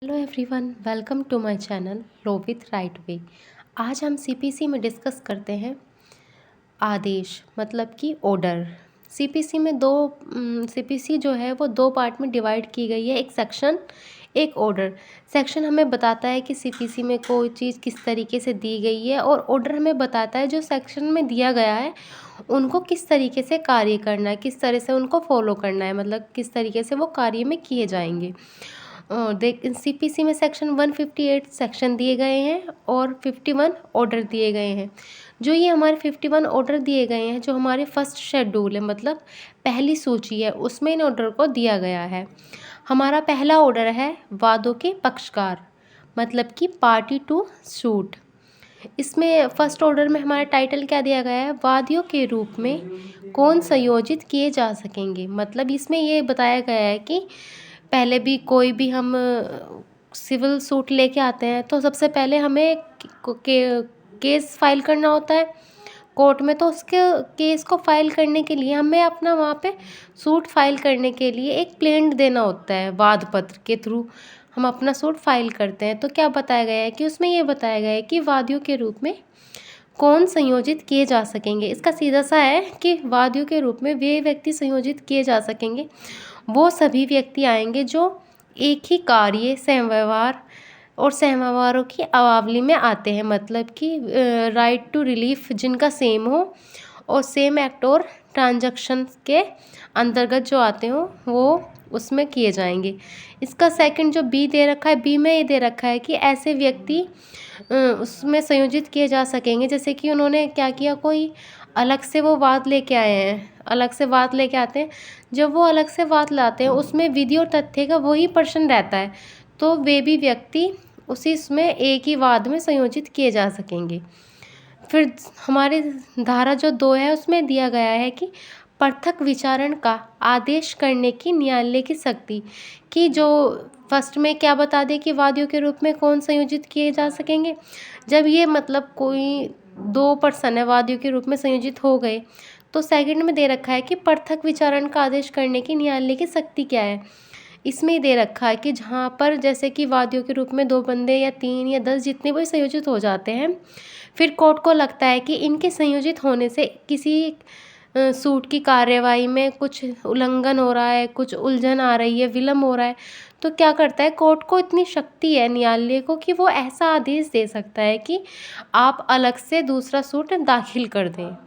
Hello everyone, welcome to my channel low with right way. आज हम CPC में discuss करते हैं आदेश मतलब कि ऑर्डर। सीपीसी में सीपीसी जो है वो दो पार्ट में डिवाइड की गई है, एक सेक्शन एक ऑर्डर। सेक्शन हमें बताता है कि सीपीसी में कोई चीज़ किस तरीके से दी गई है और ऑर्डर हमें बताता है जो सेक्शन में दिया गया है उनको किस तरीके से कार्य करना है, किस तरह से उनको फॉलो करना है, मतलब किस तरीके से वो कार्य में किए जाएंगे। देख सीपीसी में सेक्शन 158 सेक्शन दिए गए हैं और 51 ऑर्डर दिए गए हैं। जो ये हमारे 51 ऑर्डर दिए गए हैं, जो हमारे फर्स्ट शेड्यूल है मतलब पहली सूची है, उसमें इन ऑर्डर को दिया गया है। हमारा पहला ऑर्डर है वादों के पक्षकार मतलब कि पार्टी टू सूट। इसमें फर्स्ट ऑर्डर में हमारा टाइटल क्या दिया गया है, वादियों के रूप में कौन संयोजित किए जा सकेंगे। मतलब इसमें ये बताया गया है कि पहले भी कोई भी हम सिविल सूट लेके आते हैं तो सबसे पहले हमें केस फाइल करना होता है कोर्ट में। तो उसके केस को फाइल करने के लिए हमें अपना वहाँ पे सूट फाइल करने के लिए एक प्लेंट देना होता है, वाद पत्र के थ्रू हम अपना सूट फाइल करते हैं। तो क्या बताया गया है कि उसमें ये बताया गया है कि वादियों के रूप में कौन संयोजित किए जा सकेंगे। इसका सीधा सा है कि वादियों के रूप में वे व्यक्ति संयोजित किए जा सकेंगे वो सभी व्यक्ति आएंगे जो एक ही कार्य सहव्यवहार और सहव्यवहारों की अवावली में आते हैं, मतलब कि राइट टू रिलीफ जिनका सेम हो और सेम एक्ट और ट्रांजैक्शन के अंतर्गत जो आते हो वो उसमें किए जाएंगे। इसका सेकंड जो बी दे रखा है, बी में ये दे रखा है कि ऐसे व्यक्ति उसमें संयोजित किए जा सकेंगे जैसे कि उन्होंने क्या किया, कोई अलग से वो वाद लेके आए हैं, अलग से वाद लेके आते हैं। जब वो अलग से वाद लाते हैं उसमें विधि और तथ्य का वही पर्सन रहता है, तो वे भी व्यक्ति उसी इसमें एक ही वाद में संयोजित किए जा सकेंगे। फिर हमारे धारा जो 2 है उसमें दिया गया है कि पृथक विचारण का आदेश करने की न्यायालय की शक्ति, कि जो फर्स्ट में क्या बता दे कि वादियों के रूप में कौन संयोजित किए जा सकेंगे। जब ये मतलब कोई 2 पर्सन है वादियों के रूप में संयोजित हो गए तो सेकंड में दे रखा है कि पृथक विचारण का आदेश करने की न्यायालय की शक्ति क्या है। इसमें दे रखा है कि जहाँ पर जैसे कि वादियों के रूप में 2 बंदे या 3 या 10 जितने भी संयोजित हो जाते हैं, फिर कोर्ट को लगता है कि इनके संयोजित होने से किसी सूट की कार्यवाही में कुछ उल्लंघन हो रहा है, कुछ उलझन आ रही है, विलम्ब हो रहा है, तो क्या करता है कोर्ट को इतनी शक्ति है न्यायालय को कि वो ऐसा आदेश दे सकता है कि आप अलग से दूसरा सूट दाखिल कर दें।